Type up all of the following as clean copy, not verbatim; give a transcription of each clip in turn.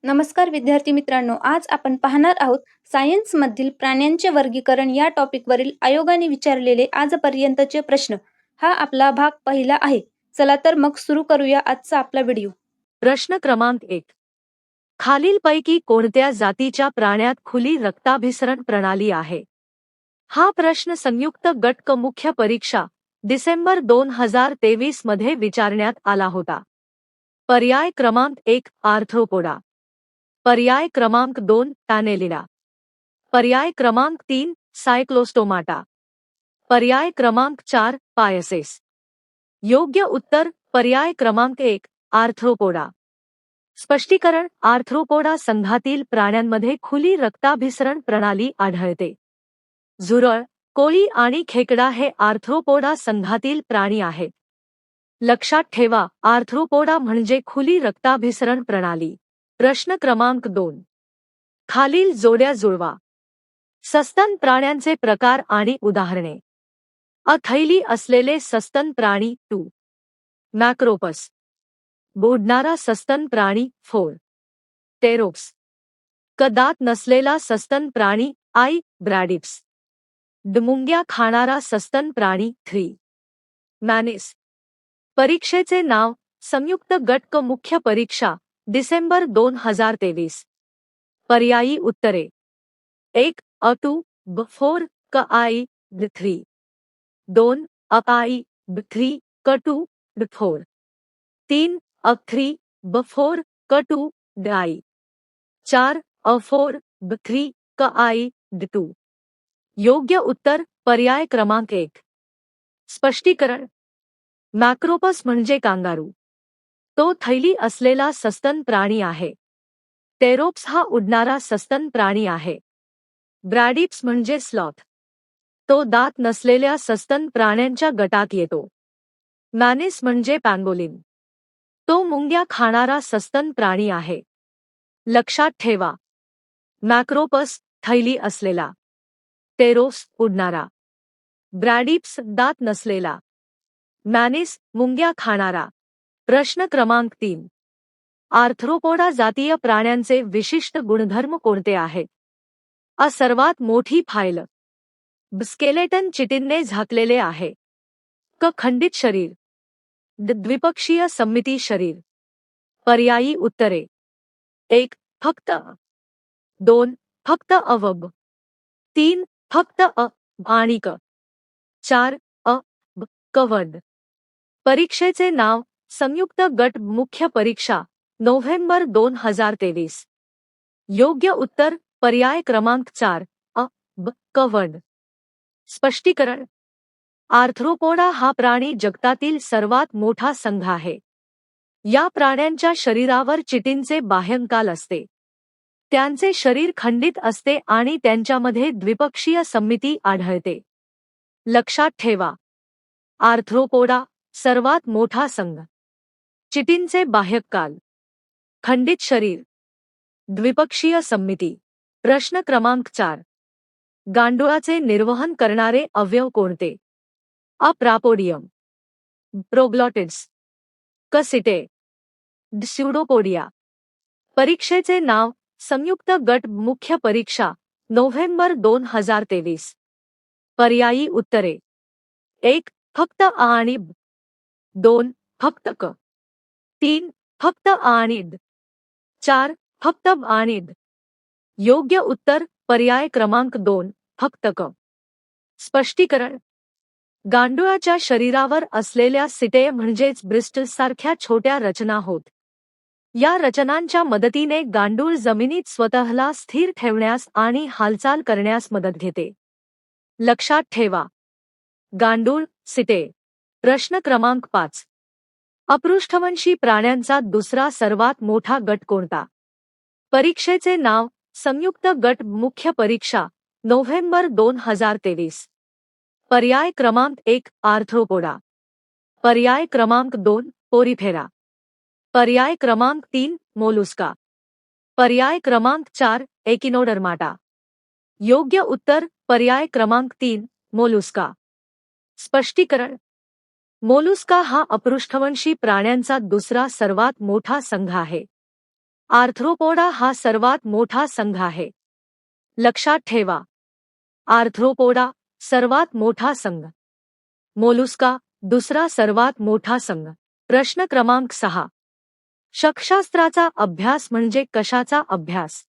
नमस्कार विद्यार्थी मित्रांनो, आज आपण पाहणार आहोत सायन्समधील प्राण्यांचे वर्गीकरण या टॉपिकवरील आयोगाने विचारलेले आजपर्यंतचे प्रश्न. हा आपला भाग पहिला आहे. चला तर मग सुरू करूया आजचा आपला व्हिडिओ. प्रश्न क्रमांक 1. खालीलपैकी कोणत्या जातीच्या प्राण्यात खुली रक्ताभिसरण प्रणाली आहे? हा प्रश्न संयुक्त गट क मुख्य परीक्षा डिसेंबर 2023 मध्ये विचारण्यात आला होता. पर्याय क्रमांक 1 आर्थ्रोपोडा, पर्याय क्रमांक 2 टॅनेलिडा, पर्याय क्रमांक 3 सायक्लोस्टोमाटा, पर्याय क्रमांक 4 पायसेस. योग्य उत्तर पर्याय क्रमांक 1 आर्थ्रोपोडा. स्पष्टीकरण: आर्थ्रोपोडा संघातील प्राण्यांमध्ये खुली रक्ताभिसरण प्रणाली आढळते. झुरळ, कोळी आणि खेकडा हे आर्थ्रोपोडा संघातील प्राणी आहेत. लक्षात ठेवा, आर्थ्रोपोडा म्हणजे खुली रक्ताभिसरण प्रणाली. प्रश्न क्रमांक 2. खालील जोड्या जुळवा. सस्तन प्राण्यांचे प्रकार आणि उदाहरणे. थैली असलेले सस्तन प्राणी 2. मॅक्रोपस. बोडणारा सस्तन प्राणी 4. टेरोप्स. दात नसलेला सस्तन प्राणी I. ब्रॅडिप्स. मुंग्या खाणारा सस्तन प्राणी 3. मॅनिस. परीक्षेचे नाव संयुक्त गट क मुख्य परीक्षा डिसेंबर 2023. पर्यायी उत्तरे: 1 A2 B4 I B3, 2 I B3 2 B4, 3 A3 B4 2 I, 4 A4 B3 I B2. योग्य उत्तर पर्याय क्रमांक 1. स्पष्टीकरण: मॅक्रोपस म्हणजे कांगारू. तो थैली असलेला सस्तन प्राणी आहे. टेरोप्स हा उडणारा सस्तन प्राणी आहे. ब्रॅडिप्स म्हणजे स्लॉथ. तो दात नसलेल्या सस्तन प्राण्यांच्या गटात येतो. मॅनिस म्हणजे पॅंगोलिन. तो मुंग्या खाणारा सस्तन प्राणी आहे. लक्षात ठेवा, मॅक्रोपस थैली असलेला, टेरोप्स उडणारा, ब्रॅडिप्स दात नसलेला, मॅनिस मुंग्या खाणारा. प्रश्न क्रमांक 3. आर्थ्रोपोडा जातीय प्राण्यांचे विशिष्ट गुणधर्म कोणते आहेत? सर्वात मोठी फाईल. स्केलेटन चिटिनने झाकलेले आहे. खंडित शरीर. द्विपक्षीय सममिती शरीर. पर्यायी उत्तरे: 1 फक्त, 2 फक्त अवब, 3 फक्त आणि 4 कवर्ड. परीक्षेचे नाव संयुक्त गट मुख्य परीक्षा नोव्हेंबर 2023. योग्य उत्तर पर्याय क्रमांक 4 कवर्ड. स्पष्टीकरण: आर्थ्रोपोडा हा प्राणी जगतातील सर्वात मोठा संघ आहे. या प्राण्यांच्या शरीरावर चिटिनचे बाह्यंकाल असते. त्यांचे शरीर खंडित असते आणि त्यांच्यामध्ये द्विपक्षीय सममिती आढळते. लक्षात ठेवा, आर्थ्रोपोडा सर्वात मोठा संघ. चिटिनचे बाह्यकाल, खंडित शरीर, द्विपक्षीय सममिती. प्रश्न क्रमांक 4. गांडुळाचे निर्वहन करणारे अवयव कोणते? प्रापोडियम, प्रोग्लॉटिड्स, कसिटे, स्युडोपोडिया. परीक्षेचे नाव संयुक्त गट मुख्य परीक्षा नोव्हेंबर 2023. पर्यायी उत्तरे: 1 फक्त आणि 2 फक्त 3 फक्त आणि 4 फक्त आणि योग्य उत्तर पर्याय क्रमांक 2 फक्त स्पष्टीकरण: गांडुळाच्या शरीरावर असलेल्या सिटे म्हणजेच ब्रिस्टल्ससारख्या छोट्या रचना होत. या रचनांच्या मदतीने गांडूळ जमिनीत स्वतःला स्थिर ठेवण्यास आणि हालचाल करण्यास मदत घेते. लक्षात ठेवा, गांडूळ, सिटे. प्रश्न क्रमांक 5. अपृष्ठवंशी प्राण्यांचा दुसरा सर्वात मोठा गट कोणता? परीक्षेचे नाव संयुक्त गट मुख्य परीक्षा नोव्हेंबर 2023. पर्याय क्रमांक 1 आर्थ्रोपोडा, पर्याय क्रमांक 2 पोरिफेरा, पर्याय क्रमांक 3 मोलुस्का, पर्याय क्रमांक 4 एकिनोडर्माटा. योग्य उत्तर पर्याय क्रमांक 3 मोलुस्का. स्पष्टीकरण: मोलुस्का हा अपृष्ठवंशी प्राण्यांचा दुसरा सर्वात मोठा संघ आहे. आर्थ्रोपोडा हा सर्वात मोठा संघ आहे. लक्षात ठेवा, आर्थ्रोपोडा सर्वात मोठा संघ, मोलुस्का दुसरा सर्वात मोठा संघ. प्रश्न क्रमांक 6. शकशास्त्राचा अभ्यास म्हणजे कशाचा अभ्यास?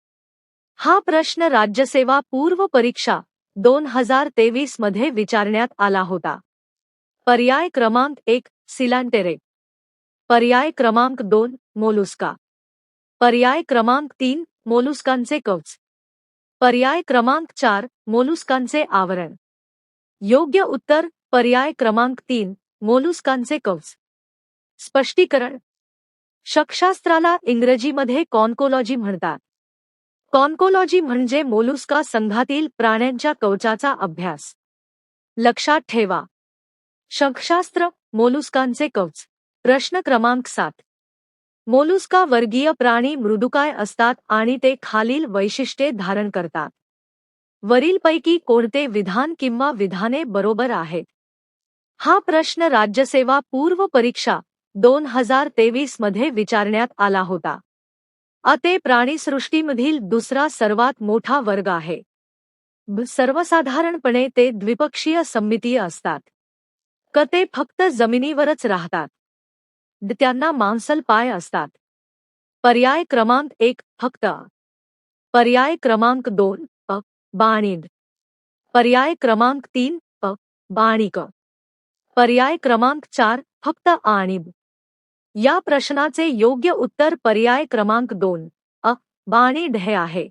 हा प्रश्न राज्यसेवा पूर्व परीक्षा 2023 मध्ये विचारण्यात आला होता. पर्याय क्रमांक 1 सिलांटेरेट, पर्याय क्रमांक 2 मोलुस्का, पर्याय क्रमांक 3 मोलुस्कांचे कवच, पर्याय क्रमांक 4 मोलुस्कांचे आवरण. योग्य उत्तर पर्याय क्रमांक 3 मोलुस्कांचे कवच. स्पष्टीकरण: शकशास्त्राला इंग्रजीमध्ये कॉन्कोलॉजी म्हणतात. कॉन्कोलॉजी म्हणजे मोलुस्का संघातील प्राण्यांच्या कवचाचा अभ्यास. लक्षात ठेवा, शकशास्त्र मोलुस्कांचे कवच. प्रश्न क्रमांक 7. मोलुस्का वर्गीय प्राणी मृदुकाय असतात आणि ते खालील वैशिष्ट्ये धारण करतात. वरीलपैकी कोणते विधान किंवा विधाने बरोबर आहेत? हा प्रश्न राज्यसेवा पूर्व परीक्षा 2023 मध्ये विचारण्यात आला होता. ते प्राणीसृष्टीमधील दुसरा सर्वात मोठा वर्ग आहे. सर्वसाधारणपणे ते द्विपक्षीय सममितीय असतात. ते फक्त जमिनीवरच राहतात. त्यांना मांसल पाय असतात. पर्याय क्रमांक 1 फक्त, पर्याय क्रमांक 2 बाणीद, पर्याय क्रमांक 3 बाणिक, पर्याय क्रमांक 4 फक्त आणीब. या प्रश्नाचे योग्य उत्तर पर्याय क्रमांक 2 बाणीड हे आहे.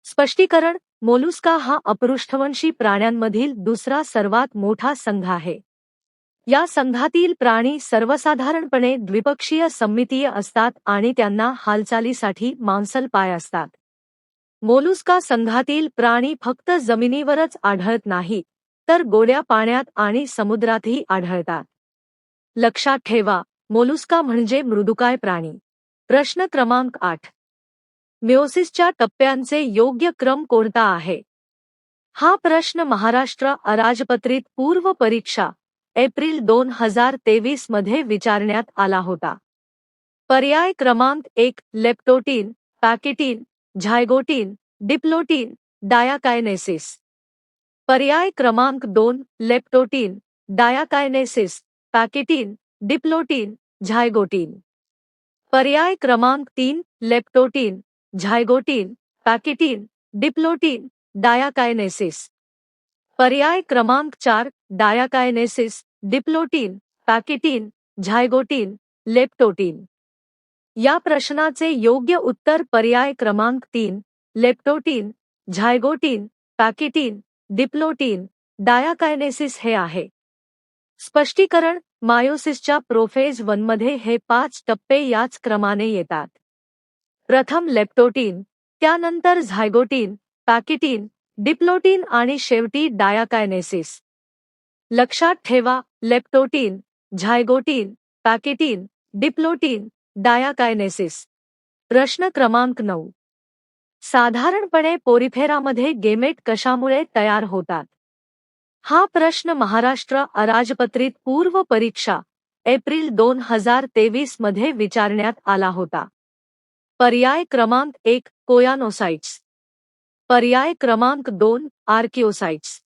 स्पष्टीकरण: मोलुस्का हा अपृष्ठवंशी प्राण्यांमधील दुसरा सर्वात मोठा संघ आहे. या संघातील प्राणी सर्वसाधारणपणे द्विपक्षीय सममितीय असतात आणि त्यांना हालचालीसाठी मांसल पाय असतात. मोलुस्का संघातील प्राणी फक्त जमिनीवरच आढळत नाहीत, तर गोड्या पाण्यात आणि समुद्रातही आढळतात. लक्षात ठेवा, मोलुस्का म्हणजे मृदुकाय प्राणी. प्रश्न क्रमांक 8. मेयोसिसच्या टप्प्यांचे योग्य क्रम कोणता आहे? हा प्रश्न महाराष्ट्र अराजपत्रित पूर्व परीक्षा एप्रिल 2023 मध्ये विचारण्यात आला होता. पर्याय क्रमांक 1 लेप्टोटीन, पॅकेटीन, झायगोटीन, डिप्लोटीन, डायाकायनेसिस, पर्याय क्रमांक 2 लेप्टोटीन, डायाकायनेसिस, पॅकेटीन, डिप्लोटीन, झायगोटीन, पर्याय क्रमांक 3 लेप्टोटीन, झायगोटीन, पॅकेटीन, डिप्लोटीन, डायाकायनेसिस, पर्याय क्रमांक 4 डायाकायनेसिस, डिप्लोटीन, पॅकेटीन, झायगोटीन, लेप्टोटीन. या प्रश्नाचे योग्य उत्तर पर्याय क्रमांक 3 लेप्टोटीन, झायगोटीन, पॅकेटीन, डिप्लोटीन, डायाकायनेसिस हे आहे. स्पष्टीकरण: मायोसिसच्या प्रोफेज 1 मध्ये हे 5 टप्पे याच क्रमाने येतात. प्रथम लेप्टोटीन, त्यानंतर झायगोटीन, पॅकेटीन, डिप्लोटीन आणि शेवटी डायाकायनेसिस. लक्षात ठेवा, लेप्टोटीन, झायगोटीन, पॅकेटीन, डिप्लोटीन, डायाकायनेसिस. प्रश्न क्रमांक 9. साधारणपणे पोरिफेरामध्ये गेमेट कशामुळे तयार होतात? हा प्रश्न महाराष्ट्र अराजपत्रित पूर्व परीक्षा एप्रिल 2023 मध्ये विचारण्यात आला होता. पर्याय क्रमांक 1 कोयानोसाइट्स, पर्याय क्रमांक 2 आर्किओसाइट्स,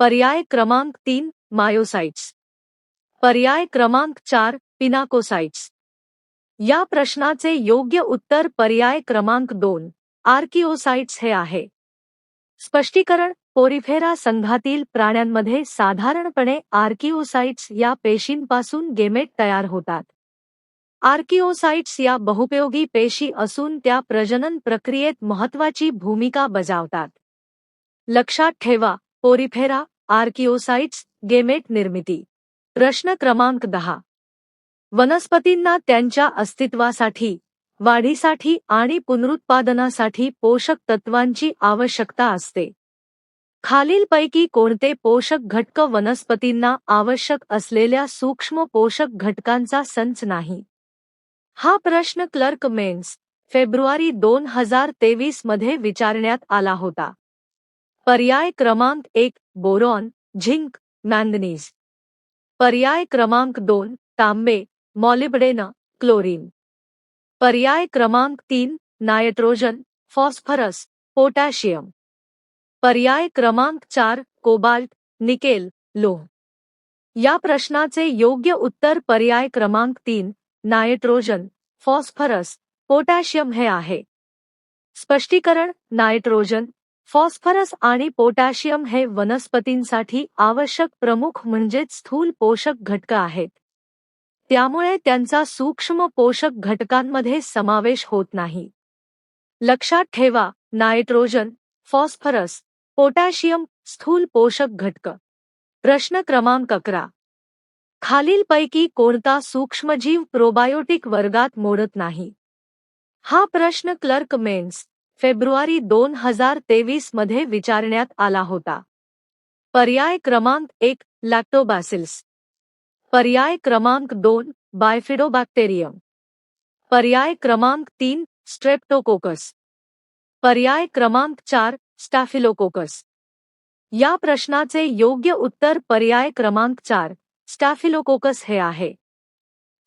पर्याय क्रमांक 3 मायोसाइट्स, पर्याय क्रमांक 4 पिनाकोसाइट्स. या प्रश्नाचे योग्य उत्तर पर्याय क्रमांक 2 आर्किओसाइट्स हे आहे. स्पष्टीकरण: पोरिफेरा संघातील प्राण्यांमध्ये साधारणपणे आर्किओसाइट्स या पेशींपासून गेमेट तयार होतात. आर्किओसाइट्स या बहुपयोगी पेशी असून त्या प्रजनन प्रक्रियेत महत्त्वाची भूमिका बजावतात. लक्षात ठेवा, पोरिफेरा, आर्किओसाइट्स, गेमेट निर्मिती. प्रश्न क्रमांक 10. वनस्पतींना त्यांच्या अस्तित्वासाठी, वाढीसाठी आणि पुनरुत्पादनासाठी पोषक तत्वांची आवश्यकता असते. खालीलपैकी कोणते पोषक घटक वनस्पतींना आवश्यक असलेल्या सूक्ष्म पोषक घटकांचा संच नाही? हा प्रश्न क्लर्क मेन्स फेब्रुवारी 2023 मध्ये विचारण्यात आला होता. पर्याय क्रमांक 1 बोरॉन, झिंक, मॅंगनीज, पर्याय क्रमांक 2 तांबे, मॉलिब्डेनम, क्लोरीन, पर्याय क्रमांक 3 नायट्रोजन, फॉस्फरस, पोटॅशियम. पर्याय क्रमांक 4 कोबाल्ट, निकेल, लोह. या प्रश्नाचे योग्य उत्तर पर्याय क्रमांक 3 नायट्रोजन, फॉस्फरस, पोटॅशियम हे आहे. स्पष्टीकरण: नायट्रोजन, फॉस्फरस आणि पोटॅशियम हे वनस्पतींसाठी आवश्यक प्रमुख म्हणजेच स्थूल पोषक घटक आहेत. त्यामुळे त्यांचा सूक्ष्म पोषक घटकांमध्ये समावेश होत नाही. लक्षात ठेवा, नायट्रोजन, फॉस्फरस, पोटॅशियम स्थूल पोषक घटक. प्रश्न क्रमांक 11. खालीलपैकी कोणता सूक्ष्मजीव प्रोबायोटिक वर्गात मोडत नाही? हा प्रश्न क्लर्क मेन्स, फेब्रुवारी 2023 मध्ये विचारण्यात आला होता. पर्याय क्रमांक 1 लॅक्टोबॅसिल्स. पर्याय क्रमांक 2 बायफिडोबॅक्टेरियम. पर्याय क्रमांक 3 स्ट्रेप्टोकोकस. पर्याय क्रमांक 4 स्टॅफिलोकोकस. या प्रश्नाचे योग्य उत्तर पर्याय क्रमांक 4 स्टॅफिलोकोकस हे आहे.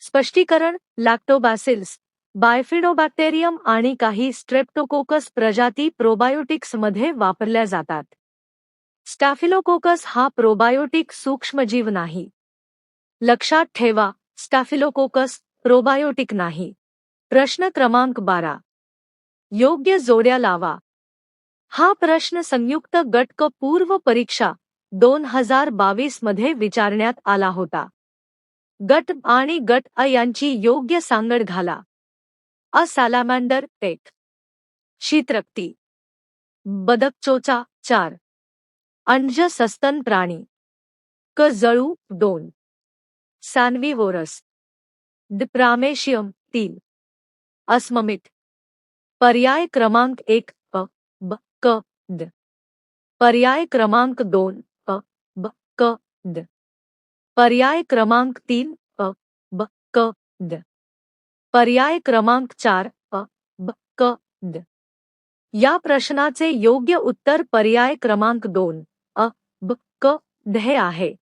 स्पष्टीकरण: लॅक्टोबॅसिल्स, बायफिडोबॅक्टेरियम आणि काही स्ट्रेप्टोकोकस प्रजाती प्रोबायोटिक्समध्ये वापरल्या जातात. स्टॅफिलोकोकस हा प्रोबायोटिक सूक्ष्मजीव नाही. लक्षात ठेवा, स्टॅफिलोकोकस प्रोबायोटिक नाही. प्रश्न क्रमांक 12. योग्य जोड्या लावा. हा प्रश्न संयुक्त गट क पूर्व परीक्षा 2022 मध्ये विचारण्यात आला होता. गट आणि गट अ यांची योग्य सांगड घाला. अ सॅलामँडर 1. शीतरक्ती. बदक चोचा 4. अंज सस्तन प्राणी. क जळू 2. सॅन्विवोरस. ड प्रामेशियम 3. अस्ममिट. पर्याय क्रमांक 1 प ब क द. पर्याय क्रमांक 2 प ब क द. पर्याय क्रमांक 3 प ब क द. पर्याय क्रमांक 4 प ब क द. या प्रश्नाचे योग्य उत्तर पर्याय क्रमांक 2 अ ब क द हे आहे.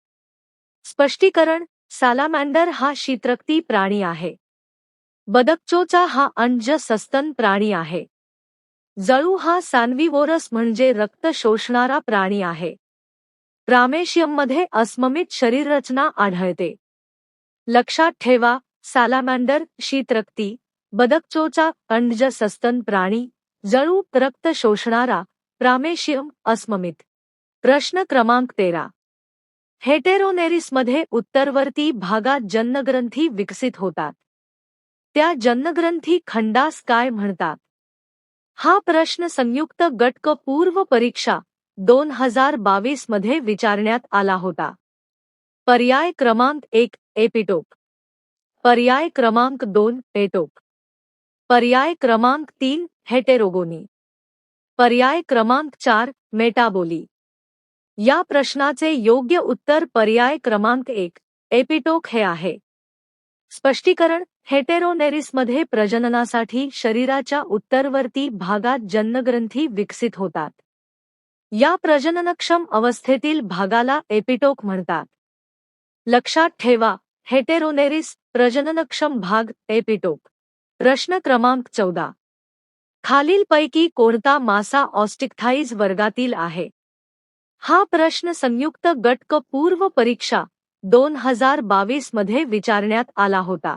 स्पष्टीकरण: सॅलामँडर हा शीतरक्ती प्राणी आहे. बदकचोचा हा अंज सस्तन प्राणी आहे. जळू हा सॅन्विवोरस म्हणजे रक्त शोषणारा प्राणी आहे. प्रामेशियममध्ये अस्ममित शरीररचना आढळते. लक्षात ठेवा, सॅलामँडर शीतरक्ती, बदकचोचा अंज सस्तन प्राणी, जळू रक्त शोषणारा, प्रामेशियम अस्ममित. प्रश्न क्रमांक 13. हेटेरोनेरिसमध्ये उत्तरवर्ती भागात जन्नग्रंथी विकसित होतात. त्या जन्नग्रंथी खंडास काय म्हणतात? हा प्रश्न संयुक्त गट क पूर्व परीक्षा 2022 मध्ये विचारण्यात आला होता. पर्याय क्रमांक 1 एपिटोप. पर्याय क्रमांक 2 पेटोप. पर्याय क्रमांक 3 हेटेरोगोनी. पर्याय क्रमांक 4 मेटाबोली. या प्रश्नाचे योग्य उत्तर पर्याय क्रमांक 1 एपिटोक हे आहे. स्पष्टीकरण: हेटेरोनेरिसमध्ये प्रजननासाठी शरीराच्या उत्तरवर्ती भागात जन्नग्रंथी विकसित होतात. या प्रजननक्षम अवस्थेतील भागाला एपिटोक म्हणतात. लक्षात ठेवा, हेटेरोनेरिस प्रजननक्षम भाग एपिटोक. प्रश्न क्रमांक 14. खालीलपैकी कोणता मासा ऑस्टिक्थाइज वर्गातील आहे? हा प्रश्न संयुक्त गट क पूर्व परीक्षा 2022 मध्ये विचारण्यात आला होता.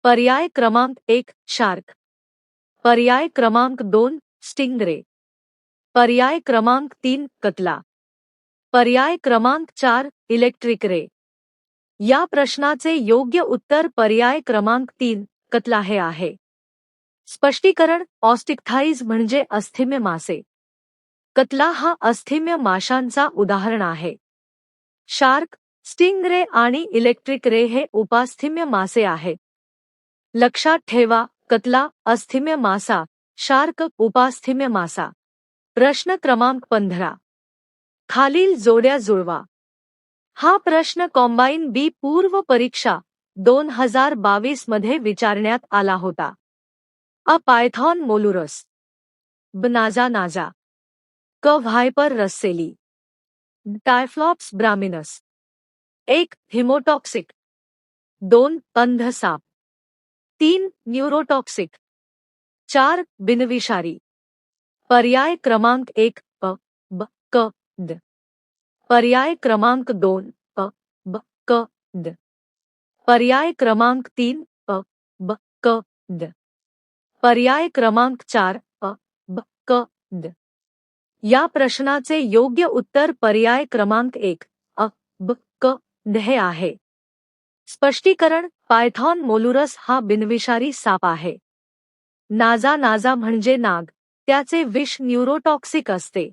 पर्याय क्रमांक 1 शार्क. पर्याय क्रमांक 2 स्टिंगरे. पर्याय क्रमांक 3 कतला. पर्याय क्रमांक 4 इलेक्ट्रिक रे. या प्रश्नाचे योग्य उत्तर पर्याय क्रमांक 3 कतला हे आहे. स्पष्टीकरण: ऑस्टिक्थाइज म्हणजे अस्थिम्य मासे. कतला हा अस्थिम्य माशांचा उदाहरण आहे. शार्क, स्टिंगरे आणि इलेक्ट्रिक रे हे उपास्थीम्य मासे आहेत. लक्षात ठेवा, कतला अस्थिम्य मासा, शार्क उपास्थीम्य मासा. प्रश्न क्रमांक 15. खालील जोड्या जुळवा. हा प्रश्न कॉम्बाईन बी पूर्व परीक्षा 2022 मध्ये विचारण्यात आला होता. अ पायथॉन मोलुरस. ब नाजा नाजा. क व्हायपर रस्सेली. टायफ्लॉप्स ब्रामिनस. 1 हिमोटॉक्सिक. 2 अंध साप. 3 न्यूरोटॉक्सिक, 4 बिनविषारी। पर्याय क्रमांक 1 अ, ब, क, द। पर्याय क्रमांक 2 अ, ब, क, द। पर्याय क्रमांक 3 अ, ब, क, द। पर्याय क्रमांक 4 अ, ब, क, द। या प्रश्नाचे योग्य उत्तर पर्याय क्रमांक 1 अ, ब, क, द हे आहे। स्पष्टीकरण: पायथॉन मोलुरस हा बिनविषारी साप आहे। नाजा म्हणजे नाग, त्याचे विष न्यूरोटॉक्सिक असते।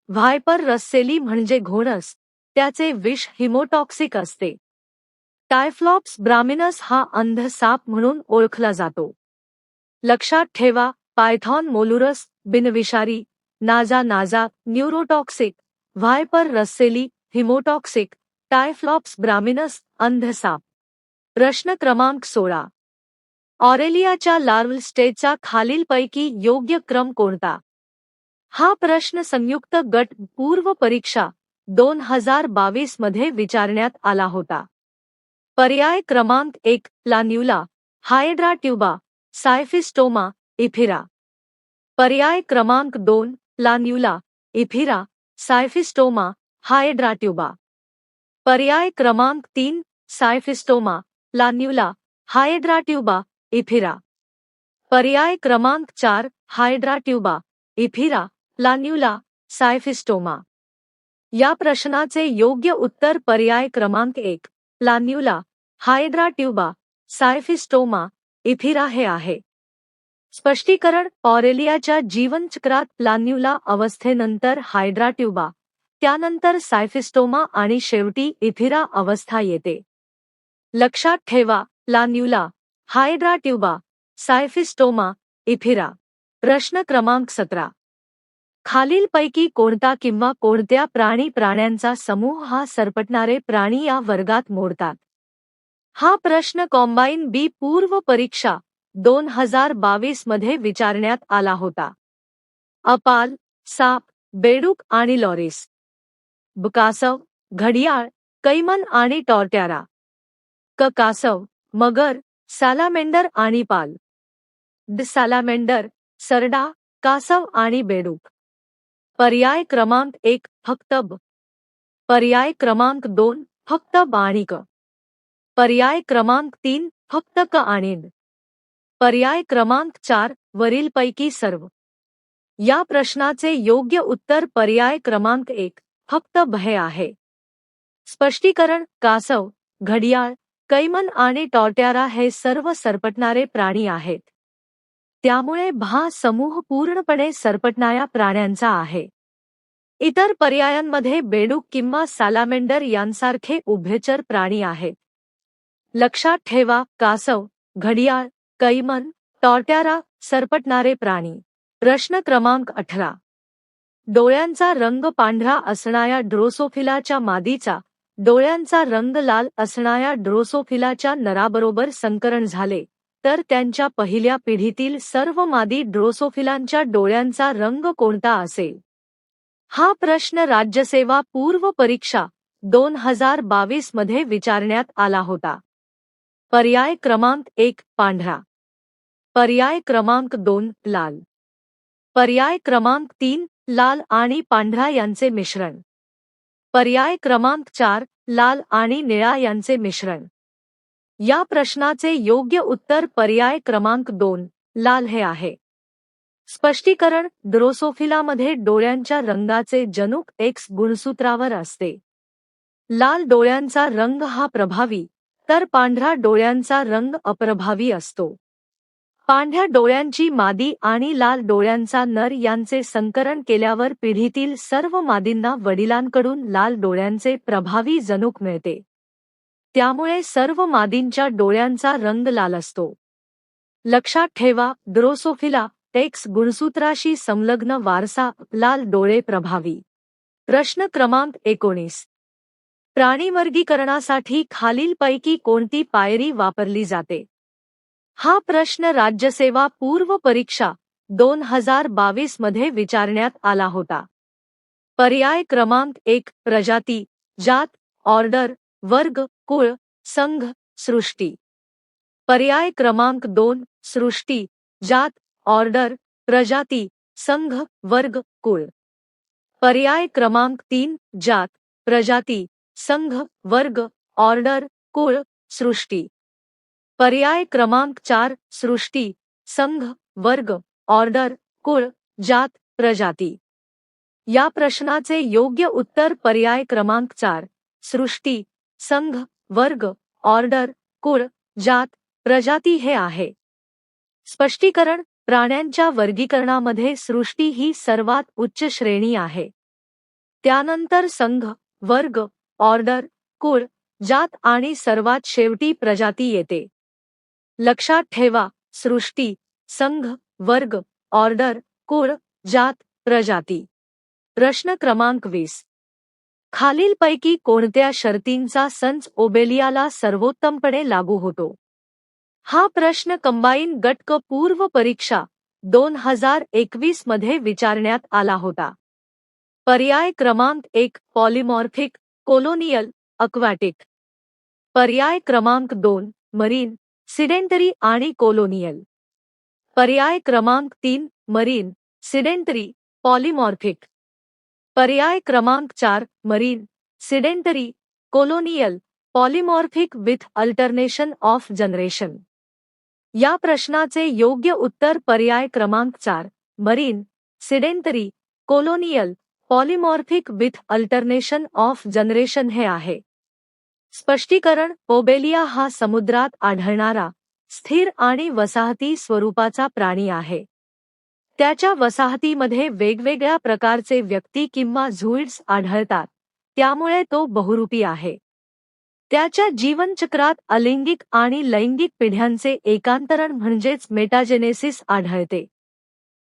व्हायपर रस्सेली म्हणजे घोणस, त्याचे विष हिमोटॉक्सिक असते। टायफ्लॉप्स ब्रामिनस हा अंध साप म्हणून ओळखला जातो। लक्षात ठेवा, पायथॉन मोलुरस बिनविषारी, नाजा न्यूरोटॉक्सिक, व्हायपर रस्सेली हिमोटॉक्सिक, टायफ्लॉप्स ब्रामिनस अंध साप। प्रश्न क्रमांक 16. ऑरेलियाच्या लार्वल स्टेजचा खालीलपैकी योग्य क्रम कोणता? हा प्रश्न संयुक्त गट पूर्व परीक्षा 2022 मध्ये विचारण्यात आला होता। पर्याय क्रमांक 1 प्लान्युला, हायड्रा ट्युबा, सायफिस्टोमा, इफिरा। पर्याय क्रमांक 2 प्लान्युला, इफिरा, सायफिस्टोमा, हायड्रा ट्युबा। पर्याय क्रमांक 3 सायफिस्टोमा, प्लान्युला, हायड्रा ट्युबा, इफिरा। पर्याय क्रमांक 4 हायड्रा ट्युबा, इफिरा, प्लान्युला, सायफिस्टोमा। या प्रश्नाचे योग्य उत्तर पर्याय क्रमांक 1 प्लान्युला, हायड्रा ट्युबा, सायफिस्टोमा, इफिरा हे आहे। स्पष्टीकरण: ऑरेलियाच्या जीवनचक्रात प्लान्युला अवस्थेनंतर हायड्रा ट्युबा, त्यानंतर सायफिस्टोमा आणि शेवटी इफिरा अवस्था येते। लक्षात ठेवा, प्लान्युला, हायड्रा ट्युबा, सायफिस्टोमा, इफिरा। प्रश्न क्रमांक 17. खालीलपैकी कोणता किंवा कोणत्या प्राण्यांचा समूह हा सरपटणारे प्राणी या वर्गात मोडतात? हा प्रश्न कॉम्बाईन बी पूर्व परीक्षा 2022 मध्ये विचारण्यात आला होता। अपाल, साप, बेडूक आणि लॉरिस। ब. कासव, घडियाळ, कैमन आणि टॉर्ट्यारा। क. कासव, मगर, सॅलामेंडर आणि पाल। ड. सॅलामेंडर, सरडा, कासव आणि बेडूक। पर्याय क्रमांक 1 फक्त ब। पर्याय क्रमांक 2 फक्त ब आणि क। पर्याय क्रमांक 3 फक्त क आणि ड। पर्याय क्रमांक 4 वरीलपैकी सर्व। या प्रश्नाचे योग्य उत्तर पर्याय क्रमांक 1 फक्त ब हे आहे। स्पष्टीकरण: कासव, घडियाळ, कैमन आणि टॉर्ट्यारा हे सर्व सरपटणारे प्राणी आहेत। त्यामुळे हा समूह पूर्णपणे सरपटणाऱ्या प्राण्यांचा आहे। इतर पर्यायांमध्ये बेडूक किंवा सॅलामेंडर यांसारखे उभयचर प्राणी आहेत। लक्षात ठेवा, कासव, घडियाळ, कैमन, टॉर्ट्यारा सरपटणारे प्राणी। प्रश्न क्रमांक 18. डोळ्यांचा रंग पांढरा असणाऱ्या ड्रोसोफिलाच्या मादीचा डोळ्यांचा रंग लाल असणाऱ्या ड्रोसोफिलाच्या नराबरोबर संकरण झाले तर त्यांच्या पहिल्या पिढीतील सर्व मादी ड्रोसोफिलांच्या डोळ्यांचा रंग कोणता असेल? हा प्रश्न राज्यसेवा पूर्व परीक्षा 2022 मध्ये विचारण्यात आला होता। पर्याय क्रमांक 1 पांढरा। पर्याय क्रमांक 2 लाल। पर्याय क्रमांक 3 लाल आणि पांढरा यांचे मिश्रण। पर्याय क्रमांक 4 लाल आणि निळा यांचे मिश्रण। या प्रश्नाचे योग्य उत्तर पर्याय क्रमांक 2 लाल हे आहे। स्पष्टीकरण: ड्रोसोफिलामध्ये डोळ्यांच्या रंगाचे जनुक X गुणसूत्रावर असते। लाल डोळ्यांचा रंग हा प्रभावी, तर पांढरा डोळ्यांचा रंग अप्रभावी असतो। पांढऱ्या डोळ्यांची मादी आणि लाल डोळ्यांचा नर यांचे संकरण केल्यावर पिढीतील सर्व मादींना वडिलांकडून लाल डोळ्यांचे प्रभावी जनुक मिळते। त्यामुळे सर्व मादींच्या डोळ्यांचा रंग लाल असतो। लक्षात ठेवा, ड्रोसोफिला X गुणसूत्राशी संलग्न वारसा लाल डोळे प्रभावी। प्रश्न क्रमांक 19. प्राणी वर्गीकरणासाठी खालीलपैकी कोणती पायरी वापरली जाते? हा प्रश्न राज्यसेवा पूर्व परीक्षा 2022 मध्ये विचारण्यात आला होता। पर्याय क्रमांक 1 प्रजाती, जात, ऑर्डर, वर्ग, कुळ, संघ, सृष्टी। पर्याय क्रमांक 2 सृष्टी, जात, ऑर्डर, प्रजाती, संघ, वर्ग, कुळ. पर्याय क्रमांक 3 जात, प्रजाती, संघ, वर्ग, ऑर्डर, कुळ, सृष्टी. पर्याय क्रमांक 4 सृष्टी, संघ, वर्ग, ऑर्डर, कुळ, जात, प्रजाती. या प्रश्नाचे योग्य उत्तर पर्याय क्रमांक 4 सृष्टी, संघ, वर्ग, ऑर्डर, कुळ, जात, प्रजाती हे आहे. स्पष्टीकरण: प्राण्यांच्या वर्गीकरणामध्ये सृष्टी ही सर्वात उच्च श्रेणी आहे. त्यानंतर संघ, वर्ग, ऑर्डर, कुळ, जात आणि सर्वात शेवटी प्रजाती येते. लक्षात ठेवा, सृष्टी, संघ, वर्ग, ऑर्डर, कुळ, जात, प्रजाती. प्रश्न क्रमांक 20. खालीलपैकी कोणत्या शर्तींचा संच ओबेलियाला सर्वोत्तमपणे लागू होतो? हा प्रश्न कंबाईन गट क पूर्व परीक्षा 2021 मध्ये विचारण्यात आला होता. पर्याय क्रमांक 1 पॉलिमॉर्फिक, कोलोनियल, अक्वॅटिक. पर्याय क्रमांक 2 मरीन, सिडेंटरी आणि कोलोनियल. पर्याय क्रमांक 3 मरीन, सिडेंटरी, पॉलिमॉर्फिक. पर्याय क्रमांक 4 marine, sedentary, colonial, polymorphic with alternation of generation. या प्रश्नाचे योग्य उत्तर पर्याय क्रमांक 4 marine, sedentary, colonial, polymorphic with alternation of generation हे आहे. स्पष्टीकरण: ओबेलिया हा समुद्रात आढळणारा स्थिर आणि वसाहती स्वरूपाचा प्राणी आहे. त्याच्या वसाहतीमध्ये वेगवेगळ्या प्रकारचे व्यक्ती किंवा झुइड्स आढळतात, त्यामुळे तो बहुरूपी आहे. त्याच्या जीवनचक्रात अलिंगिक आणि लैंगिक पिढ्यांचे एकांतरण म्हणजेच मेटाजेनेसिस आढळते.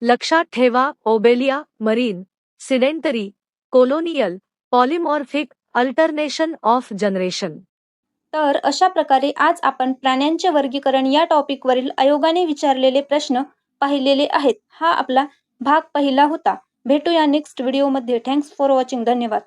लक्षात ठेवा, Obelia marine, sedentary, colonial, polymorphic, alternation of generation. तर अशा प्रकारे आज आपण प्राण्यांचे वर्गीकरण या टॉपिकवरील आयोगाने विचारलेले प्रश्न पाहिलेले आहेत. हा आपला भाग पहिला होता. भेटूया नेक्स्ट व्हिडिओमध्ये. Thanks for watching. धन्यवाद.